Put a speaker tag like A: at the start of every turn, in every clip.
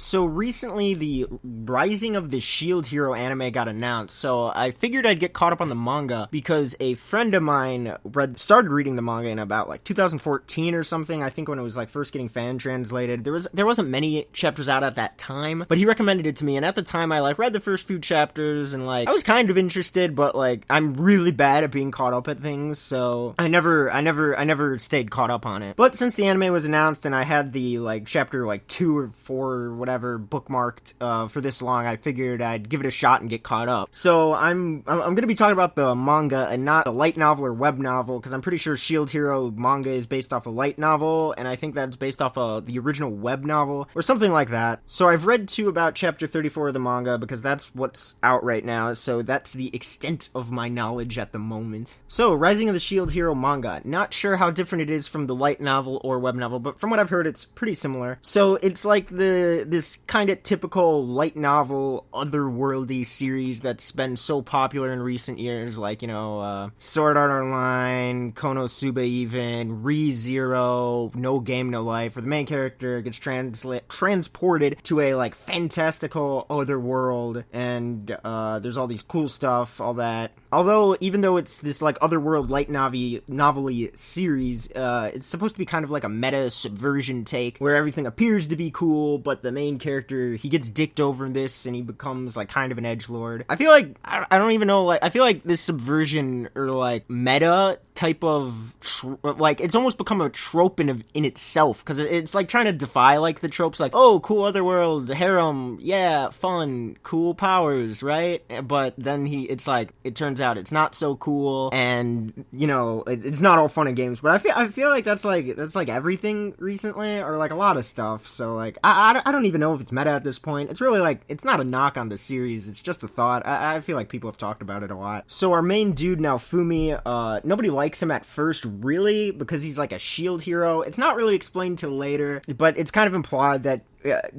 A: So recently, the Rising of the Shield Hero anime got announced, so I figured I'd get caught up on the manga because a friend of mine started reading the manga in about like 2014 or something. I think when it was like first getting fan translated. There wasn't many chapters out at that time, but he recommended it to me, and at the time I like read the first few chapters and like I was kind of interested, but like I'm really bad at being caught up at things, so I never stayed caught up on it. But since the anime was announced and I had the like chapter like 2 or 4 or whatever bookmarked for this long, I figured I'd give it a shot and get caught up. So I'm gonna be talking about the manga and not the light novel or web novel, because I'm pretty sure Shield Hero manga is based off a light novel, and I think that's based off the original web novel or something like that. So I've read to about chapter 34 of the manga because that's what's out right now, so that's the extent of my knowledge at the moment. So Rising of the Shield Hero manga, not sure how different it is from the light novel or web novel, but from what I've heard it's pretty similar. So it's like this kind of typical light novel otherworldly series that's been so popular in recent years, like, you know, Sword Art Online, Konosuba even, Re:Zero, No Game No Life, where the main character gets transported to a like fantastical other world, and there's all these cool stuff, all that. Although, even though it's this like otherworld light novel-y series, it's supposed to be kind of like a meta subversion take, where everything appears to be cool, but the main character, he gets dicked over in this, and he becomes like kind of an edgelord. I feel like, I don't even know, like, I feel like this subversion, or like meta type of, like, it's almost become a trope in itself, because it's like trying to defy like the tropes, like, oh, cool otherworld, harem, yeah, fun, cool powers, right? But then it turns out it's not so cool, and you know, it's not all fun and games. But I feel like that's like everything recently, or like a lot of stuff. So like I don't even know if it's meta at this point. It's really like, it's not a knock on the series, it's just a thought. I feel like people have talked about it a lot. So our main dude now, Fumi, nobody likes him at first, really, because he's like a shield hero. It's not really explained till later, but it's kind of implied that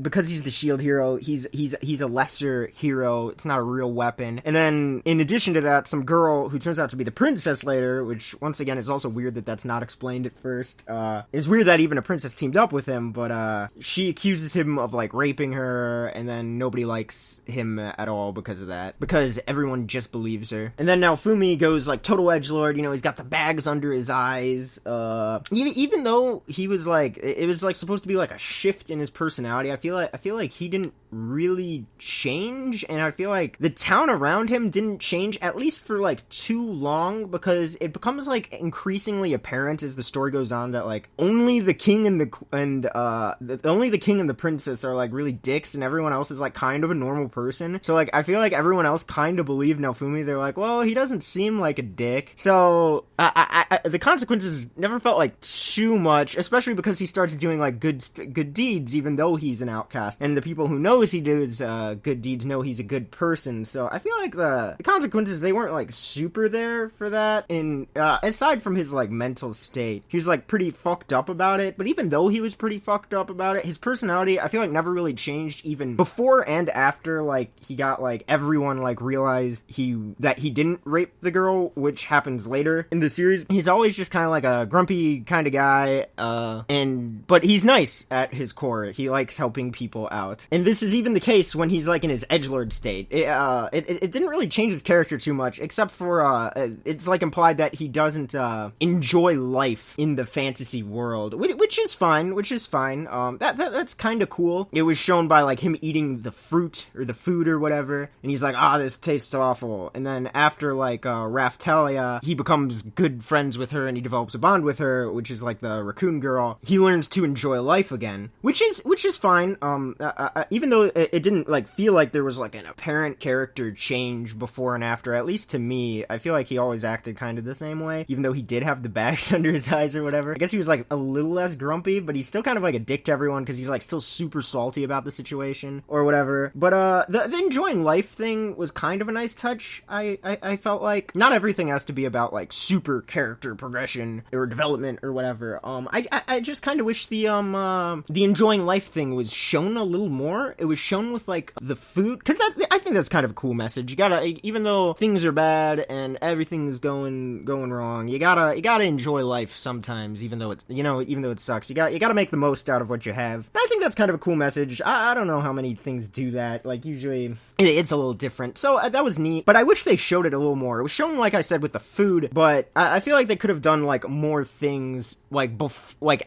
A: because he's the shield hero, he's a lesser hero. It's not a real weapon. And then in addition to that, some girl who turns out to be the princess later, which once again is also weird that that's not explained at first. It's weird that even a princess teamed up with him, but she accuses him of like raping her, and then nobody likes him at all because of that, because everyone just believes her. And then now Fumi goes like total edgelord, you know, he's got the bags under his eyes. Even though he was like, it was like supposed to be like a shift in his personality, I feel like he didn't really change, and I feel like the town around him didn't change, at least for like too long, because it becomes like increasingly apparent as the story goes on that like only the king and the princess are like really dicks, and everyone else is like kind of a normal person. So like I feel like everyone else kind of believed Naofumi. They're like, well, he doesn't seem like a dick. So the consequences never felt like too much, especially because he starts doing like good deeds, even though he's an outcast, and the people who knows he does good deeds know he's a good person. So I feel like the consequences, they weren't like super there for that. And aside from his like mental state, he was like pretty fucked up about it. But even though he was pretty fucked up about it, his personality, I feel like never really changed, even before and after like he got like everyone like realized that he didn't rape the girl, which happens later in the series. He's always just kind of like a grumpy kind of guy, but he's nice at his core. He likes helping people out, and this is even the case when he's like in his edgelord state. It didn't really change his character too much, except for it's like implied that he doesn't enjoy life in the fantasy world, which is fine. That's kind of cool. It was shown by like him eating the fruit or the food or whatever, and he's like, this tastes awful. And then after like Raftalia, he becomes good friends with her and he develops a bond with her, which is like the raccoon girl. He learns to enjoy life again, which is fine. Even though it didn't like feel like there was like an apparent character change before and after, at least to me, I feel like he always acted kind of the same way, even though he did have the bags under his eyes or whatever. I guess he was like a little less grumpy, but he's still kind of like a dick to everyone because he's like still super salty about the situation or whatever. But the enjoying life thing was kind of a nice touch. I felt like not everything has to be about like super character progression or development or whatever. I just kind of wish the enjoying life thing was shown a little more. It was shown with like the food, because I think that's kind of a cool message. You gotta, even though things are bad and everything's going wrong, you gotta enjoy life sometimes, even though it sucks. You gotta make the most out of what you have. I think that's kind of a cool message. I don't know how many things do that. Like, usually it's a little different. So that was neat, but I wish they showed it a little more. It was shown, like I said, with the food, but I feel like they could have done like more things like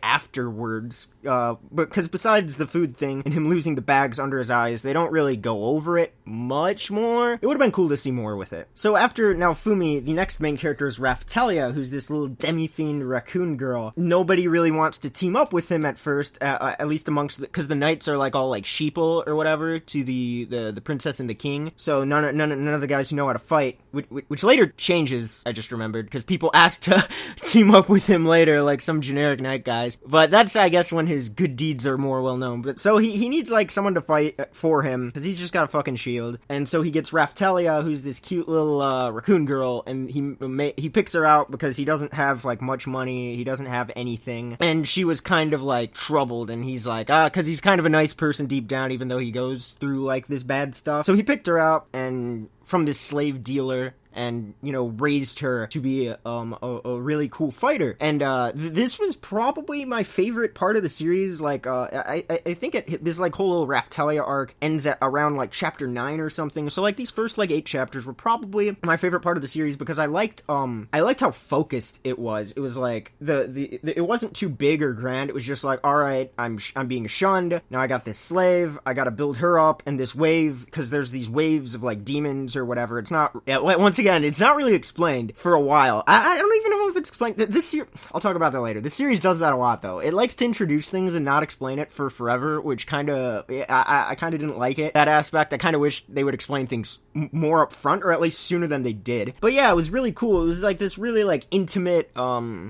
A: afterwards, because besides the food thing and him losing the bags under his eyes, they don't really go over it much more. It would have been cool to see more with it. So after now Fumi, the next main character is Raftalia, who's this little demi-fiend raccoon girl. Nobody really wants to team up with him at first, at least amongst because the knights are like all like sheeple or whatever to the princess and the king. So none of the guys who know how to fight, which later changes, I just remembered, because people asked to team up with him later, like some generic knight guys. But that's, I guess, when his good deeds are more well known. But so he needs like someone to fight for him, because he's just got a fucking shield. And so he gets Raftalia, who's this cute little raccoon girl, and he picks her out because he doesn't have like much money, he doesn't have anything, and she was kind of like troubled, and he's like, because he's kind of a nice person deep down, even though he goes through like this bad stuff. So he picked her out and from this slave dealer, and, raised her to be a really cool fighter. And this was probably my favorite part of the series. Like, I think this like whole little Raftalia arc ends at around like chapter 9 or something. So like these first like 8 chapters were probably my favorite part of the series, because I liked how focused it was. It was like it wasn't too big or grand. It was just like, all right, I'm being shunned. Now I got this slave. I got to build her up, and this wave, because there's these waves of like demons or whatever. It's not, once again, it's not really explained for a while. I don't even know if it's explained. This year, I'll talk about that later. This series does that a lot, though. It likes to introduce things and not explain it for forever, which kind of, I kind of didn't like it. That aspect, I kind of wish they would explain things more up front, or at least sooner than they did. But yeah, it was really cool. It was like this really like intimate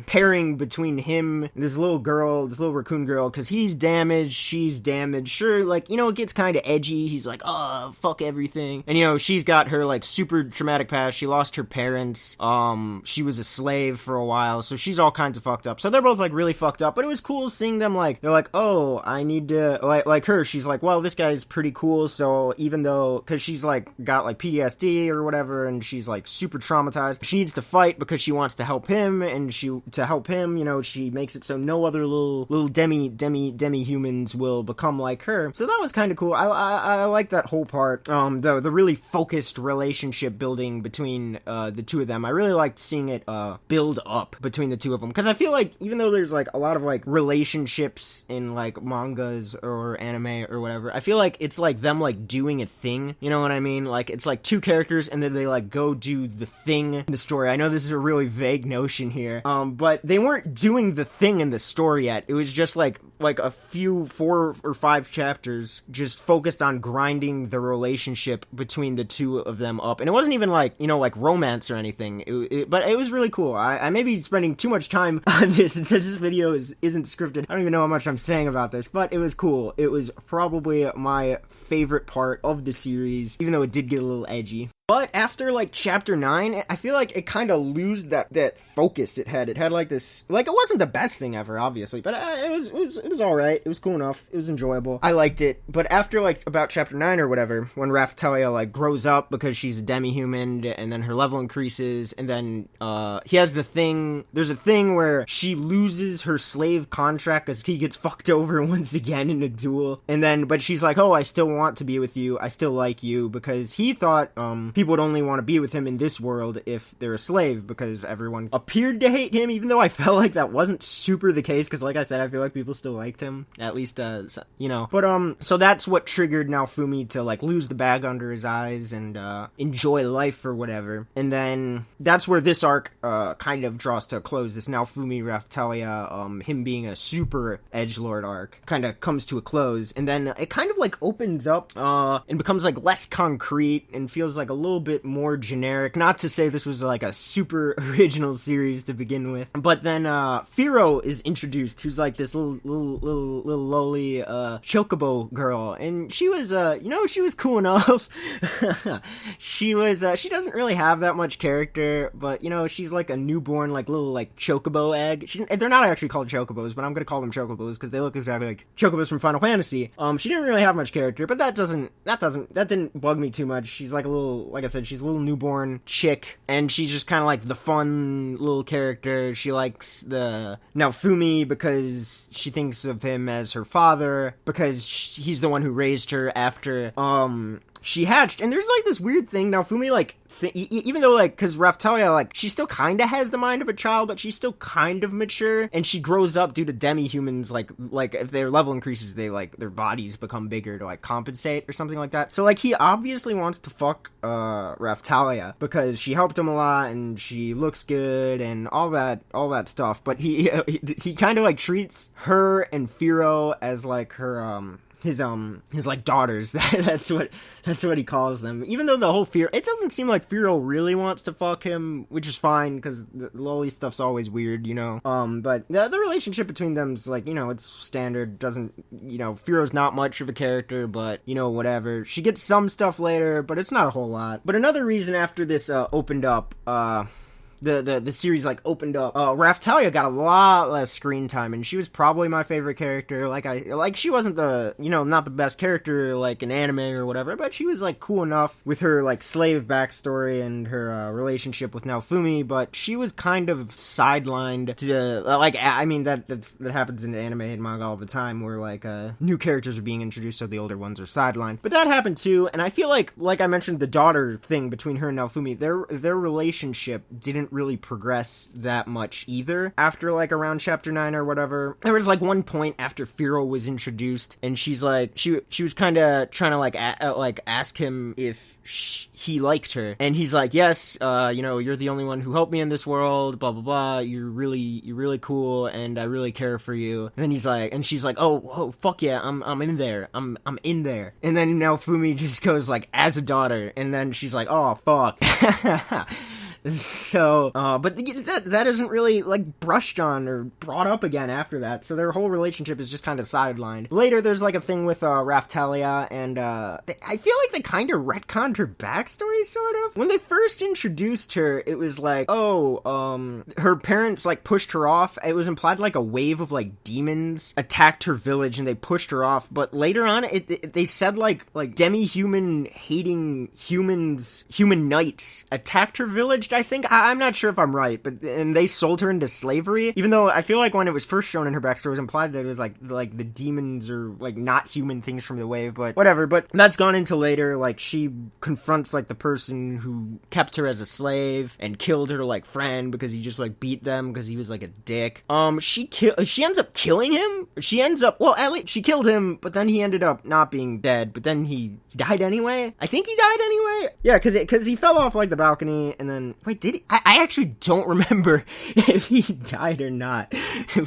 A: pairing between him and this little girl, this little raccoon girl, because he's damaged, she's damaged. Sure, like, it gets kind of edgy. He's like, oh, fuck everything. And, she's got her like super traumatic past. She lost her parents. She was a slave for a while, so she's all kinds of fucked up. So they're both like really fucked up, but it was cool seeing them like, they're like, oh, I need to, like her, she's like, well, this guy's pretty cool, so even though, because she's like got like PTSD or whatever, and she's like super traumatized, she needs to fight because she wants to help him, and she makes it so no other little demi humans will become like her. So that was kind of cool. I like that whole part. The really focused relationship building between the two of them. I really liked seeing it build up between the two of them, because I feel like even though there's like a lot of like relationships in like mangas or anime or whatever, I feel like it's like them like doing a thing, you know what I mean? Like it's like two characters and then they like go do the thing in the story. I know this is a really vague notion here, but they weren't doing the thing in the story yet. It was just like a few 4 or 5 chapters just focused on grinding the relationship between the two of them up, and it wasn't even like like romance or anything, but it was really cool. I may be spending too much time on this since this video isn't scripted. I don't even know how much I'm saying about this, but it was cool. It was probably my favorite part of the series, even though it did get a little edgy. But after like chapter 9, I feel like it kind of lose that focus it had. It had like this, like, it wasn't the best thing ever, obviously, but it was all right. It was cool enough. It was enjoyable. I liked it. But after like about chapter 9 or whatever, when Raftalia like grows up because she's a demi-human, and then her level increases, and then he has the thing. There's a thing where she loses her slave contract because he gets fucked over once again in a duel, and then but she's like, oh, I still want to be with you. I still like you, because he thought people would only want to be with him in this world if they're a slave, because everyone appeared to hate him, even though I felt like that wasn't super the case, because like I said, I feel like people still liked him, at least, but so that's what triggered now Fumi to like lose the bag under his eyes and enjoy life or whatever, and then that's where this arc kind of draws to a close. This now Fumi Raftalia, him being a super edgelord arc, kind of comes to a close, and then it kind of like opens up and becomes like less concrete and feels like a little bit more generic. Not to say this was like a super original series to begin with, but then Fearow is introduced, who's like this little lowly chocobo girl, and she was she was cool enough. She doesn't really have that much character, but she's like a newborn like little like chocobo egg. They're not actually called chocobos, but I'm gonna call them chocobos because they look exactly like chocobos from Final Fantasy. She didn't really have much character, but that didn't bug me too much. She's like a little, like I said, she's a little newborn chick, and she's just kind of like the fun little character. She likes Fumi because she thinks of him as her father, because he's the one who raised her after she hatched. And there's like this weird thing now. Fumi like even though like, because Raphtalia, like, she still kind of has the mind of a child, but she's still kind of mature, and she grows up due to demi-humans, like if their level increases, they like their bodies become bigger to like compensate or something like that. So like he obviously wants to fuck Raphtalia because she helped him a lot and she looks good and all that stuff, but he kind of like treats her and Fearow as like her his like daughters. That's what he calls them. Even though the whole it doesn't seem like Fearow really wants to fuck him, which is fine because the loli stuff's always weird, but the relationship between them's like, it's standard. Doesn't, Fearow's not much of a character, but whatever. She gets some stuff later, but it's not a whole lot. But another reason after this opened up, the series like opened up, Raphtalia got a lot less screen time, and she was probably my favorite character. She wasn't the not the best character like in anime or whatever, but she was like cool enough with her like slave backstory and her relationship with Fumi. But she was kind of sidelined to that happens in anime and manga all the time, where like new characters are being introduced, so the older ones are sidelined. But that happened too, and I feel like I mentioned, the daughter thing between her and Fumi, their relationship didn't really progress that much either after like around chapter 9 or whatever. There was like one point after Fearow was introduced, and she's like she was kind of trying to like ask him if he liked her, and he's like, yes, you're the only one who helped me in this world, blah blah blah, you're really cool and I really care for you. And then she's like, oh fuck yeah, I'm in there, I'm in there. And then Fumi just goes like, as a daughter, and then she's like, oh fuck. So, but that isn't really, like, brushed on or brought up again after that, so their whole relationship is just kind of sidelined. Later, there's, like, a thing with, Raphtalia, and, I feel like they kind of retconned her backstory, sort of. When they first introduced her, it was like, her parents, like, pushed her off. It was implied, like, a wave of, like, demons attacked her village, and they pushed her off, but later on, they said, like demi-human hating human knights attacked her village, I think. I'm not sure if I'm right, and they sold her into slavery, even though I feel like when it was first shown in her backstory, it was implied that it was like the demons or like not human things from the wave, but whatever. But that's gone into later. Like, she confronts like the person who kept her as a slave and killed her like friend because he just like beat them because he was like a dick. She ends up killing him. At least she killed him, but then he ended up not being dead, but then he died anyway. I think he died anyway. Yeah, because he fell off like the balcony, and then wait, did he? I actually don't remember if he died or not,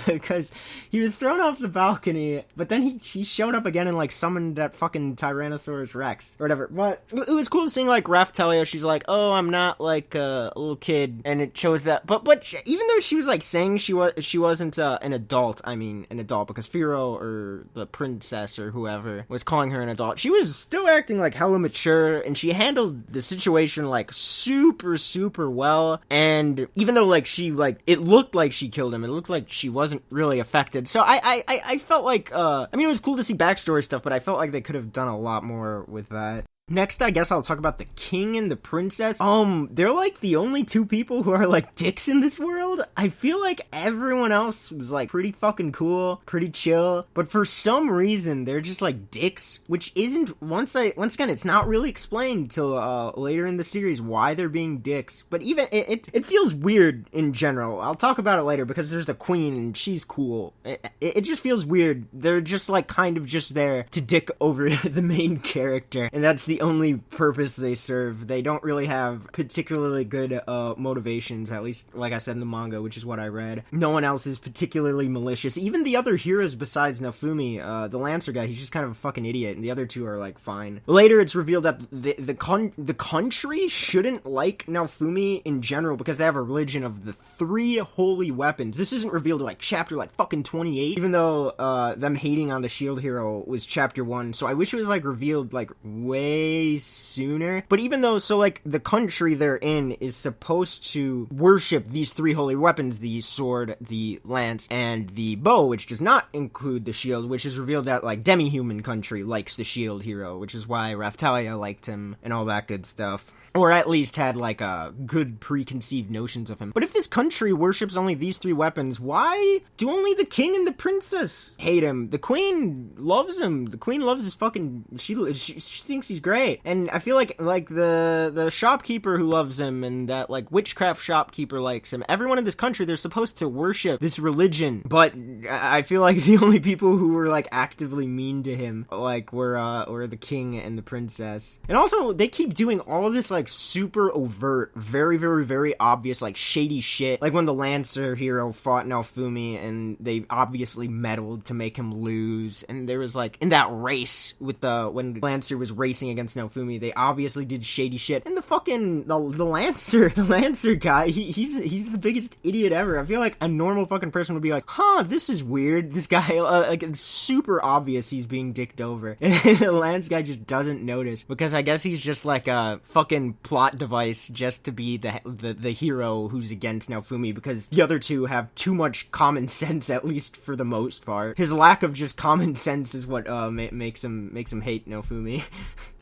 A: because he was thrown off the balcony, but then he showed up again and like summoned that fucking Tyrannosaurus Rex or whatever. But it was cool seeing like Raphtalia. She's like, oh, I'm not like a little kid, and it shows that. But even though she was like saying she wasn't an adult, because Fearow or the princess or whoever was calling her an adult, she was still acting like hella mature, and she handled the situation like super well. And even though like she like it looked like she killed him, it looked like she wasn't really affected. So I felt like it was cool to see backstory stuff, but I felt like they could have done a lot more with that. Next, I guess I'll talk about the king and the princess. They're like the only two people who are like dicks in this world. I feel like everyone else was like pretty fucking cool, pretty chill, but for some reason they're just like dicks, which isn't, once again, it's not really explained till later in the series why they're being dicks. But even it feels weird in general. I'll talk about it later because there's the queen and she's cool. It just feels weird. They're just like kind of just there to dick over the main character, and that's the the only purpose they serve. They don't really have particularly good motivations, at least, like I said, in the manga, which is what I read. No one else is particularly malicious. Even the other heroes besides Nafumi, the Lancer guy, he's just kind of a fucking idiot, and the other two are, like, fine. Later, it's revealed that the country shouldn't like Nafumi in general because they have a religion of the 3 holy weapons. This isn't revealed in, like, chapter, like, fucking 28, even though them hating on the shield hero was chapter 1, so I wish it was, like, revealed, like, way sooner. But even though, so, like, the country they're in is supposed to worship these 3 holy weapons, the sword, the lance, and the bow, which does not include the shield, which is revealed that, like, demi-human country likes the shield hero, which is why Raftalia liked him and all that good stuff. Or at least had, like, good preconceived notions of him. But if this country worships only these 3 weapons, why do only the king and the princess hate him? The queen loves him. The queen loves his fucking... She thinks he's great. And I feel like the shopkeeper who loves him and that, like, witchcraft shopkeeper likes him. Everyone in this country, they're supposed to worship this religion. But I feel like the only people who were, like, actively mean to him, like, were the king and the princess. And also, they keep doing all this, like, super overt, very, very, very obvious, like, shady shit. Like when the Lancer hero fought Nalfumi and they obviously meddled to make him lose. And there was, like, in that race with when Lancer was racing against Nalfumi, they obviously did shady shit. And the Lancer guy, he's the biggest idiot ever. I feel like a normal fucking person would be like, huh, this is weird. This guy, like, it's super obvious he's being dicked over. And the Lance guy just doesn't notice because I guess he's just like a fucking plot device just to be the hero who's against Nalfumi because the other two have too much common sense, at least for the most part. His lack of just common sense is what makes him hate Nalfumi.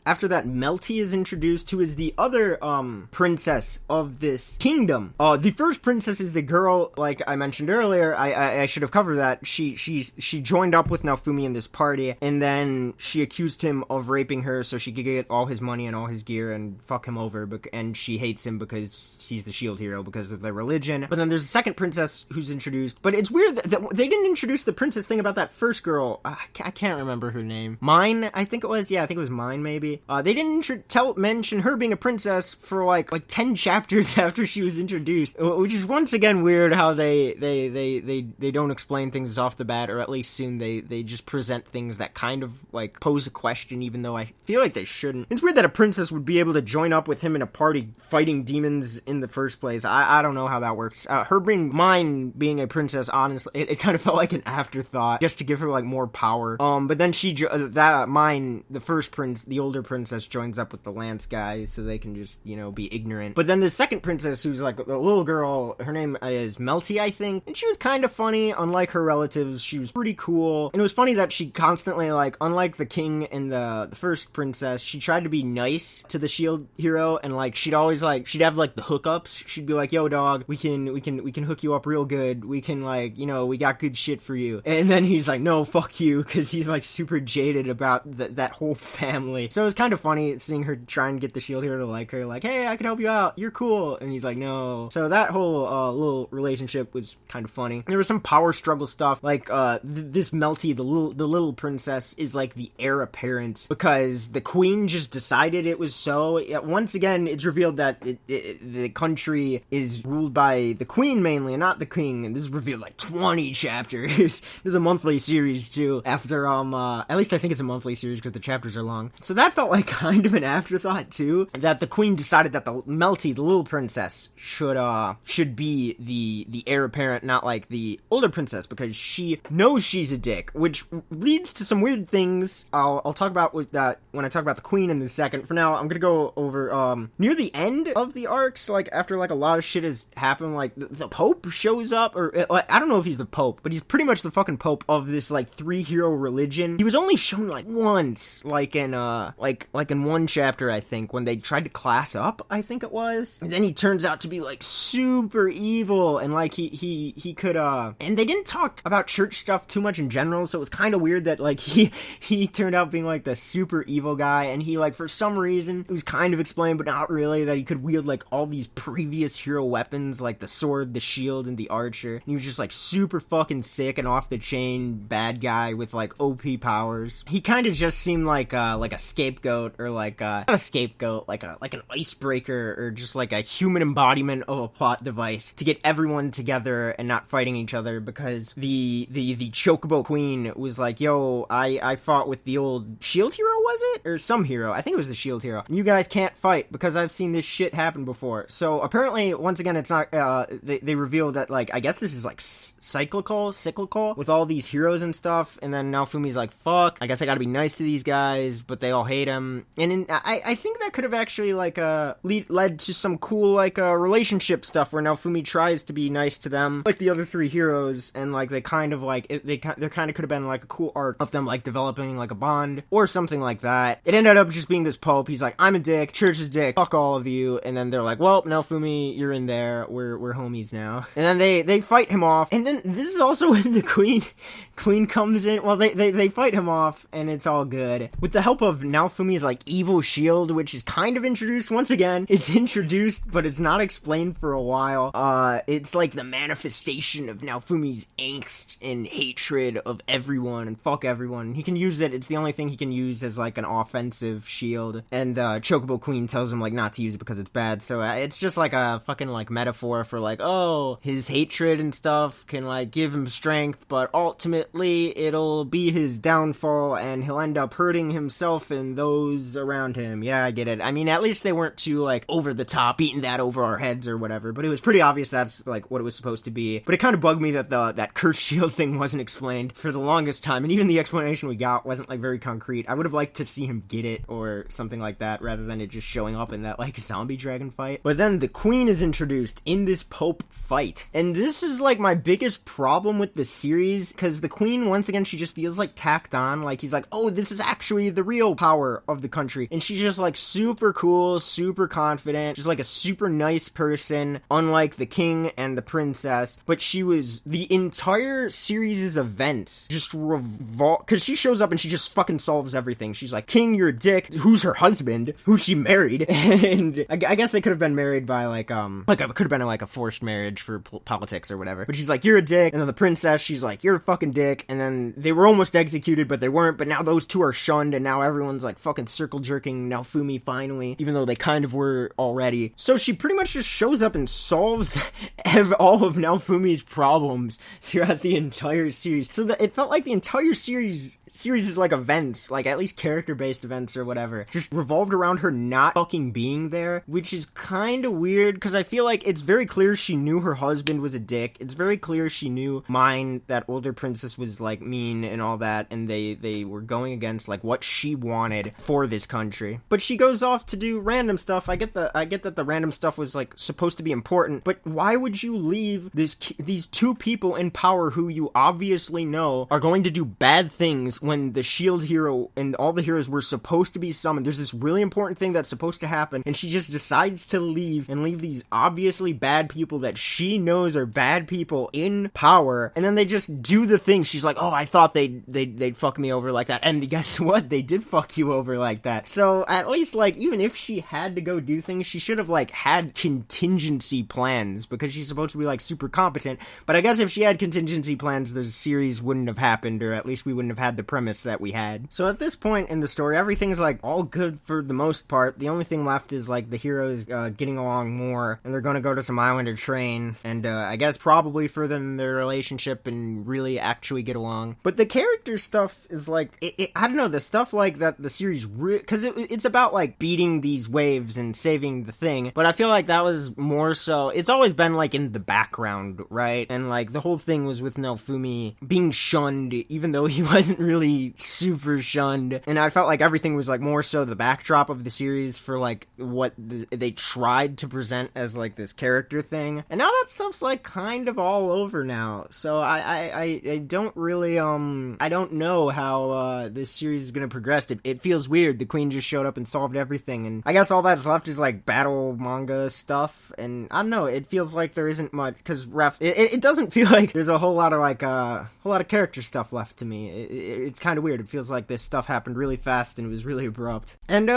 A: After that, Melty is introduced, who is the other, princess of this kingdom. The first princess is the girl, like I mentioned earlier. I should have covered that. She joined up with Nalfumi in this party, and then she accused him of raping her so she could get all his money and all his gear and fuck him over, and she hates him because he's the shield hero because of their religion. But then there's a second princess who's introduced, but it's weird that they didn't introduce the princess thing about that first girl. I can't remember her name. Mine, I think it was. Yeah, I think it was Mine, maybe. They didn't mention her being a princess for like 10 chapters after she was introduced, which is once again weird how they don't explain things off the bat, or at least soon they just present things that kind of like pose a question, even though I feel like they shouldn't. It's weird that a princess would be able to join up with him in a party fighting demons in the first place. I don't know how that works. Her Mine being a princess, honestly, it kind of felt like an afterthought just to give her like more power. But then Mine, the first prince, the older princess, joins up with the Lance guy so they can just, be ignorant. But then the second princess, who's like a little girl, her name is Melty, I think, and she was kind of funny. Unlike her relatives, she was pretty cool. And it was funny that she constantly, like, unlike the king and the first princess, she tried to be nice to the shield hero, and like she'd always she'd have like the hookups. She'd be like, yo dog, we can hook you up real good. We can we got good shit for you. And then he's like, no, fuck you, because he's like super jaded about that whole family. So it was kind of funny seeing her try and get the shield hero to like her, like, hey, I can help you out, you're cool. And he's like, no. So that whole little relationship was kind of funny. There was some power struggle stuff, like this Melty, the little princess, is like the heir apparent because the queen just decided it was so. Once again, it's revealed that the country is ruled by the queen mainly and not the king, and this is revealed like 20 chapters. This is a monthly series too, after at least I think it's a monthly series because the chapters are long. So that felt like kind of an afterthought too, that the queen decided that the Melty, the little princess, should be the heir apparent, not like the older princess, because she knows she's a dick, which leads to some weird things I'll talk about with that when I talk about the queen in the second. For now, I'm gonna go over near the end of the arcs, like after like a lot of shit has happened, like the Pope shows up, or I don't know if he's the Pope, but he's pretty much the fucking Pope of this like 3 hero religion. He was only shown like once, like in one chapter, I think, when they tried to class up, I think it was. And then he turns out to be like super evil, and like he could and they didn't talk about church stuff too much in general, so it was kind of weird that like he turned out being like the super evil guy, and he like for some reason, it was kind of explained but not really, that he could wield like all these previous hero weapons, like the sword, the shield, and the archer, and he was just like super fucking sick and off the chain bad guy with like OP powers. He kind of just seemed like a scapegoat scapegoat, or like not a scapegoat, like an icebreaker, or just like a human embodiment of a plot device to get everyone together and not fighting each other, because the Chocobo Queen was like, yo, I fought with the old shield hero, was it? Or some hero, I think it was the shield hero. You guys can't fight because I've seen this shit happen before. So apparently, once again, it's not, they reveal that, like, I guess this is like cyclical with all these heroes and stuff, and then now Fumi's like, fuck, I guess I gotta be nice to these guys, but they all hate him. And I think that could have actually, like, led to some cool, like, relationship stuff where now Fumi tries to be nice to them, like the other three heroes, and, like, they kind of, like, there kind of could have been, like, a cool arc of them, like, developing, like, a bond, or something like that. It ended up just being this Pope. He's like, I'm a dick, Church is a dick, fuck all of you, and then they're like, well, now Fumi, you're in there, we're homies now. And then they fight him off, and then this is also when the queen comes in. Well, they fight him off, and it's all good. With the help of now Fumi's, like, evil shield, which is kind of introduced once again. It's introduced, but it's not explained for a while. It's like the manifestation of now Fumi's angst and hatred of everyone, and fuck everyone. He can use it, it's the only thing he can use as, like, an offensive shield. And Chocobo Queen tells him, like, not to use it because it's bad. So it's just, like, a fucking, like, metaphor for, like, oh, his hatred and stuff can, like, give him strength, but ultimately it'll be his downfall, and he'll end up hurting himself and those around him. Yeah, I get it. I mean, at least they weren't too, like, over the top, beating that over our heads or whatever, but it was pretty obvious that's, like, what it was supposed to be. But it kind of bugged me that that cursed shield thing wasn't explained for the longest time, and even the explanation we got wasn't, like, very concrete. I would have liked to see him get it or something like that, rather than it just showing up in that, like, zombie dragon fight. But then the queen is introduced in this Pope fight, and this is, like, my biggest problem with the series, because the queen, once again, she just feels, like, tacked on. Like, he's like, oh, this is actually the real power of the country, and she's just, like, super cool, super confident, just, like, a super nice person, unlike the king and the princess. But she was, the entire series' events just revolve, because she shows up and she just fucking solves everything. She's like, king, you're a dick. Who's her husband? Who she married? And I guess they could have been married by, like, it could have been, like, a forced marriage for politics or whatever. But she's like, you're a dick. And then the princess, she's like, you're a fucking dick. And then they were almost executed, but they weren't. But now those two are shunned, and now everyone's, like, fucking circle jerking now Fumi finally, even though they kind of were already. So she pretty much just shows up and solves all of now Fumi's problems throughout the entire series. So it felt like the entire series is like events, like at least character-based events or whatever, just revolved around her not fucking being there, which is kind of weird, because I feel like it's very clear she knew her husband was a dick. It's very clear she knew Mine, that older princess, was, like, mean and all that, and they were going against, like, what she wanted for this country. But she goes off to do random stuff. I get that the random stuff was, like, supposed to be important, but why would you leave these two people in power who you obviously know are going to do bad things when the shield hero and all the heroes were supposed to be summoned? There's this really important thing that's supposed to happen, and she just decides to leave these obviously bad people that she knows are bad people in power, and then they just do the thing. She's like, oh, I thought they'd fuck me over like that, and guess what? They did fuck you over like that. So at least, like, even if she had to go do things, she should have, like, had contingency plans, because she's supposed to be, like, super competent. But I guess if she had contingency plans, the series wouldn't have happened, or at least we wouldn't have had the premise that we had. So at this point in the story, everything's, like, all good for the most part. The only thing left is, like, the heroes getting along more, and they're gonna go to some island to train, and I guess probably further their relationship and really actually get along. But the character stuff is, like, I don't know, the stuff like that the series, because it's about, like, beating these waves and saving the thing, but I feel like that was more so, it's always been, like, in the background, right? And, like, the whole thing was with Fumi being shunned, even though he wasn't really super shunned, and I felt like everything was, like, more so the backdrop of the series for, like, what they tried to present as, like, this character thing, and now that stuff's, like, kind of all over now. So I don't really, I don't know how this series is gonna progress. It feels weird. The queen just showed up and solved everything, and I guess all that's left is, like, battle manga stuff, and I don't know, it feels like there isn't much, because it doesn't feel like there's a whole lot of, like, character stuff left to me. It's kind of weird. It feels like this stuff happened really really fast and it was really abrupt. And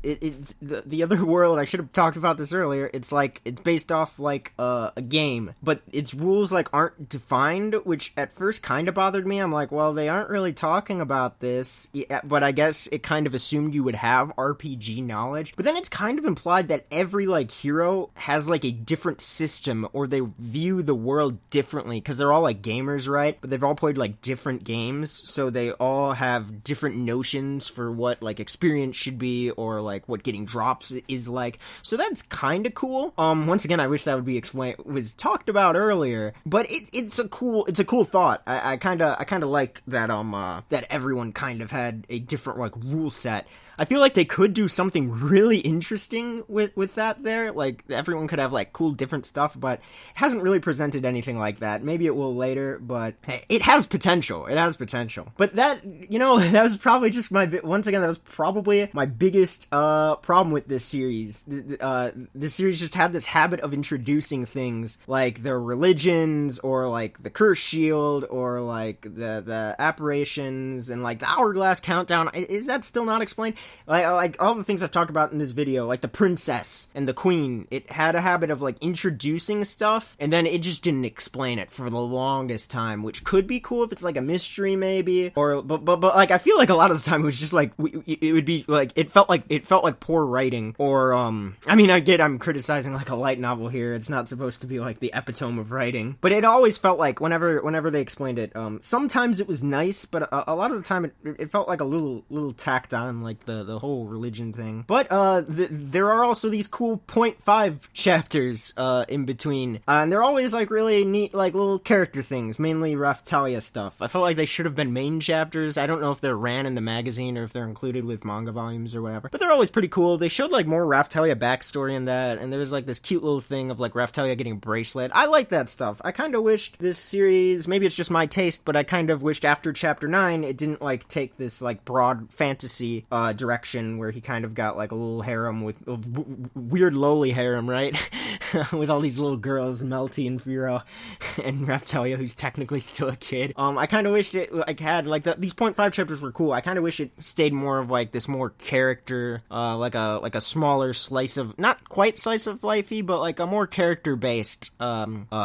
A: it's the other world. I should have talked about this earlier. It's like it's based off like a game, but its rules like aren't defined, which at first kind of bothered me. I'm like, well, they aren't really talking about this, but I guess it kind of assumed you would have RPG knowledge. But then it's kind of implied that every like hero has like a different system, or they view the world differently because they're all like gamers, right? But they've all played like different games, so they all have different notions for what like experience should be, or like what getting drops is like. So that's kind of cool. Once again, I wish that would be was talked about earlier, but it's a cool thought. I kind of liked that that everyone kind of had a different like rule set. I feel like they could do something really interesting with that there. Like, everyone could have, like, cool different stuff, but it hasn't really presented anything like that. Maybe it will later, but hey, it has potential. It has potential. But that, that was probably just once again, that was probably my biggest problem with this series. This series just had this habit of introducing things like their religions, or like the curse shield, or like the apparitions, and like the hourglass countdown. Is that still not explained? Like all the things I've talked about in this video, like the princess and the queen, it had a habit of like introducing stuff, and then it just didn't explain it for the longest time, which could be cool if it's like a mystery maybe, or but like I feel like a lot of the time it was just like it would be like it felt like poor writing, or I mean, I'm criticizing like a light novel here. It's not supposed to be like the epitome of writing, but it always felt like whenever they explained it, sometimes it was nice, but a lot of the time it felt like a little tacked on, like the whole religion thing. But there are also these cool 0.5 chapters in between, and they're always like really neat, like little character things, mainly Raftalia stuff. I felt like they should have been main chapters. I don't know if they're ran in the magazine or if they're included with manga volumes or whatever, but they're always pretty cool. They showed like more Raftalia backstory in that, and there was like this cute little thing of like Raftalia getting a bracelet. I like that stuff. I kind of wished this series, maybe it's just my taste, but I kind of wished after chapter 9 it didn't like take this like broad fantasy direction where he kind of got like a little harem with weird lowly harem, right? With all these little girls, Melty and Fearow, and Raftalia, who's technically still a kid. I kind of wished it like had like these 0.5 chapters were cool. I kind of wish it stayed more of like this more character, like a smaller slice of, not quite slice of lifey, but like a more character based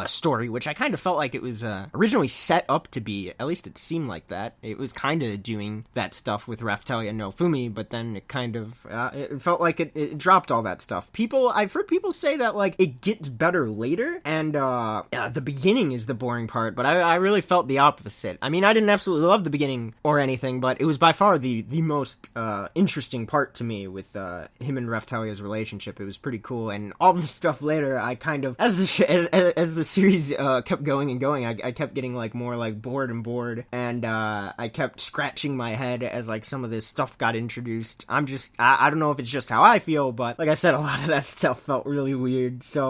A: story, which I kind of felt like it was originally set up to be. At least it seemed like that. It was kind of doing that stuff with Raftalia and no Fumi, but then it kind of it felt like it dropped all that stuff. I've heard people say that like it gets better later, and the beginning is the boring part, but I really felt the opposite. I mean, I didn't absolutely love the beginning or anything, but it was by far the most interesting part to me with him and Raftalia's relationship. It was pretty cool, and all the stuff later, I kind of, as the series kept going and going, I kept getting like more like bored, and I kept scratching my head as like some of this stuff got introduced. I don't know if it's just how I feel, but like I said, a lot of that stuff felt really weird. So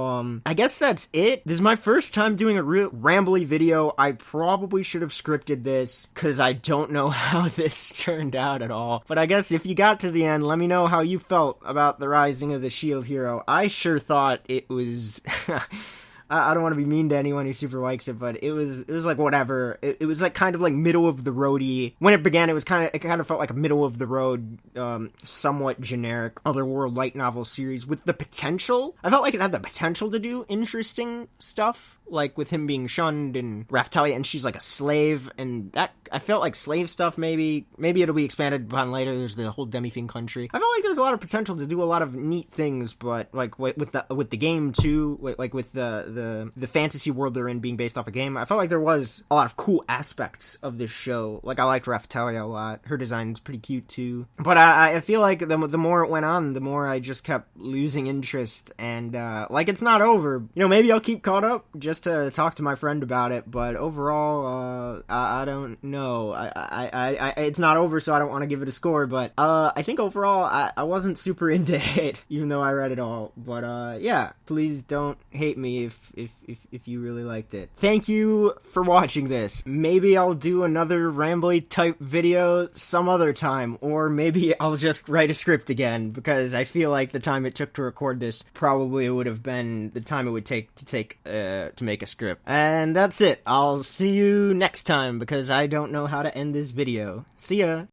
A: I guess that's it. This is my first time doing a real rambly video. I probably should have scripted this, because I don't know how this turned out at all. But I guess if you got to the end, let me know how you felt about the Rising of the Shield Hero. I sure thought it was I don't want to be mean to anyone who super likes it, but it was like whatever. It was like kind of like middle of the roady. When it began, it kind of felt like a middle of the road, somewhat generic otherworld light novel series with the potential. I felt like it had the potential to do interesting stuff, like with him being shunned and Raftalia, and she's like a slave, and that I felt like slave stuff. Maybe it'll be expanded upon later. There's the whole Demi-Fin country. I felt like there's a lot of potential to do a lot of neat things, but like with the game too, like with the fantasy world they're in being based off a game, I felt like there was a lot of cool aspects of this show. Like, I liked Raftalia a lot. Her design's pretty cute too. But I feel like the more it went on, the more I just kept losing interest, and like, it's not over. Maybe I'll keep caught up just to talk to my friend about it, but overall, I don't know. I it's not over, so I don't want to give it a score, but I think overall I wasn't super into it, even though I read it all. But yeah, please don't hate me if you really liked it. Thank you for watching this. Maybe I'll do another rambly type video some other time, or maybe I'll just write a script again, because I feel like the time it took to record this probably would have been the time it would take to make a script. And that's it. I'll see you next time, because I don't know how to end this video. See ya!